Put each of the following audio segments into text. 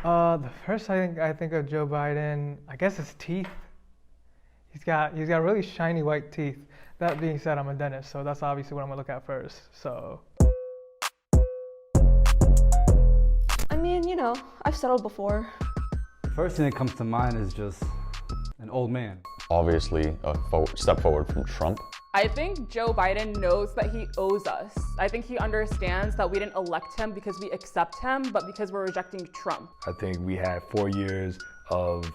The first I think of Joe Biden, I guess his teeth. He's got really shiny white teeth. That being said, I'm a dentist, so that's obviously what I'm gonna look at first. So. I mean, I've settled before. First thing that comes to mind is just an old man. Obviously, a step forward from Trump. I think Joe Biden knows that he owes us. I think he understands that we didn't elect him because we accept him, but because we're rejecting Trump. I think we had 4 years of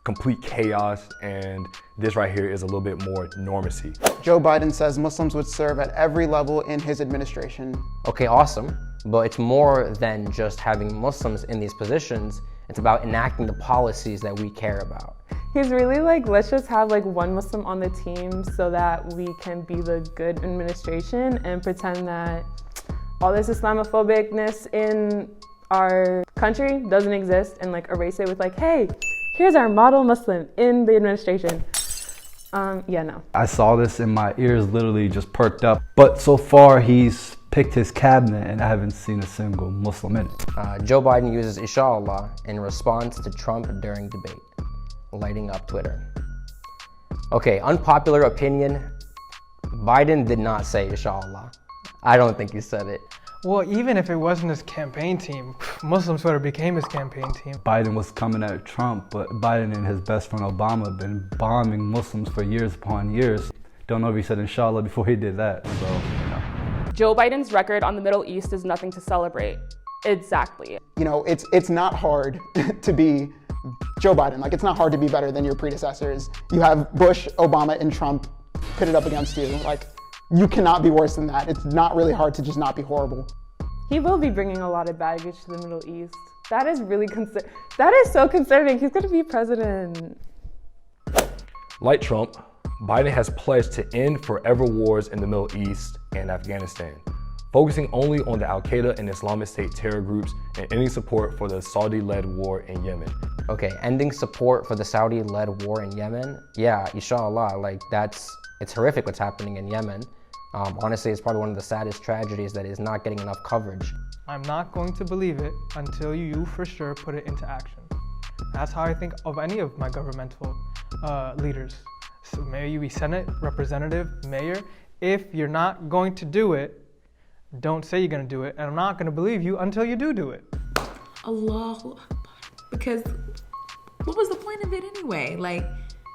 complete chaos, and this right here is a little bit more normacy. Joe Biden says Muslims would serve at every level in his administration. Okay, awesome, but it's more than just having Muslims in these positions. It's about enacting the policies that we care about. He's really like, let's just have like one Muslim on the team so that we can be the good administration and pretend that all this Islamophobicness in our country doesn't exist and like erase it with like, hey, here's our model Muslim in the administration. Yeah, no. I saw this and my ears literally just perked up. But so far he's picked his cabinet and I haven't seen a single Muslim in it. Joe Biden uses inshallah in response to Trump during debate, lighting up Twitter. Okay, unpopular opinion, Biden did not say inshallah. I don't think he said it. Well, even if it wasn't his campaign team, Muslim Twitter became his campaign team. Biden was coming at Trump, but Biden and his best friend Obama have been bombing Muslims for years upon years. Don't know if he said inshallah before he did that, so, Joe Biden's record on the Middle East is nothing to celebrate. Exactly. It's not hard to be Joe Biden. Like, it's not hard to be better than your predecessors. You have Bush, Obama, and Trump pitted up against you. Like, you cannot be worse than that. It's not really hard to just not be horrible. He will be bringing a lot of baggage to the Middle East. That is really that is so concerning. He's going to be president. Like Trump, Biden has pledged to end forever wars in the Middle East and Afghanistan, focusing only on the Al-Qaeda and Islamic State terror groups and ending support for the Saudi-led war in Yemen. Okay, ending support for the Saudi-led war in Yemen? Yeah, inshallah, like it's horrific what's happening in Yemen. Honestly, it's probably one of the saddest tragedies that is not getting enough coverage. I'm not going to believe it until you for sure put it into action. That's how I think of any of my governmental leaders. So may you be Senate, Representative, Mayor. If you're not going to do it, don't say you're going to do it, and I'm not going to believe you until you do it. Allahu Akbar. Because what was the point of it anyway? Like,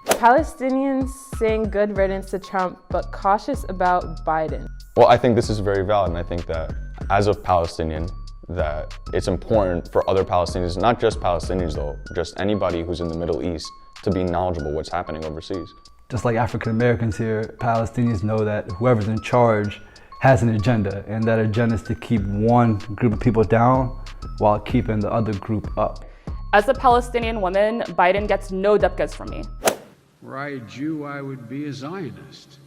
Palestinians saying good riddance to Trump, but cautious about Biden. Well, I think this is very valid, and I think that as a Palestinian, that it's important for other Palestinians, not just Palestinians though, just anybody who's in the Middle East, to be knowledgeable what's happening overseas. Just like African Americans here, Palestinians know that whoever's in charge has an agenda, and that agenda is to keep one group of people down while keeping the other group up. As a Palestinian woman, Biden gets no dupkas from me. Were I a Jew, I would be a Zionist.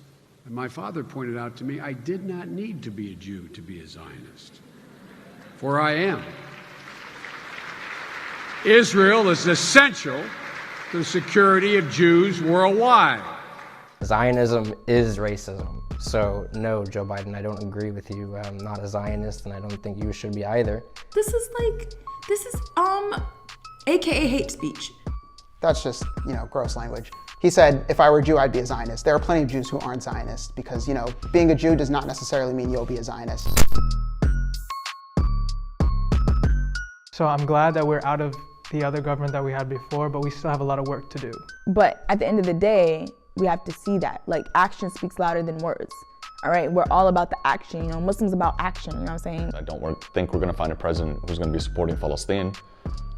And my father pointed out to me, I did not need to be a Jew to be a Zionist, for I am. Israel is essential to the security of Jews worldwide. Zionism is racism. So no, Joe Biden, I don't agree with you. I'm not a Zionist, and I don't think you should be either. This is AKA hate speech. That's just, gross language. He said, if I were a Jew, I'd be a Zionist. There are plenty of Jews who aren't Zionists because, being a Jew does not necessarily mean you'll be a Zionist. So I'm glad that we're out of the other government that we had before, but we still have a lot of work to do. But at the end of the day, we have to see that. Like, action speaks louder than words. All right, we're all about the action. Muslims about action, you know what I'm saying? I don't think we're going to find a president who's going to be supporting Palestine.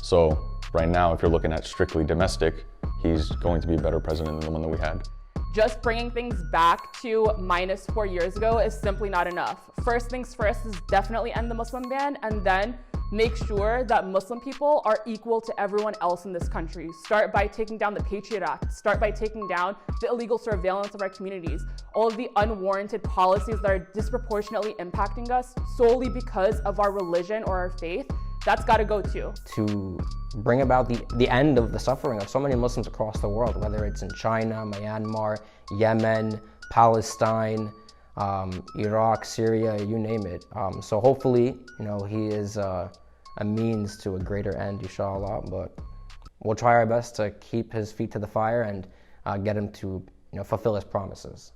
So right now, if you're looking at strictly domestic, he's going to be a better president than the one that we had. Just bringing things back to minus 4 years ago is simply not enough. First things first is definitely end the Muslim ban, and then make sure that Muslim people are equal to everyone else in this country. Start by taking down the Patriot Act. Start by taking down the illegal surveillance of our communities. All of the unwarranted policies that are disproportionately impacting us solely because of our religion or our faith. That's got to go too. To bring about the end of the suffering of so many Muslims across the world, whether it's in China, Myanmar, Yemen, Palestine, Iraq, Syria, you name it. So hopefully, he is a means to a greater end, inshallah. But we'll try our best to keep his feet to the fire and get him to fulfill his promises.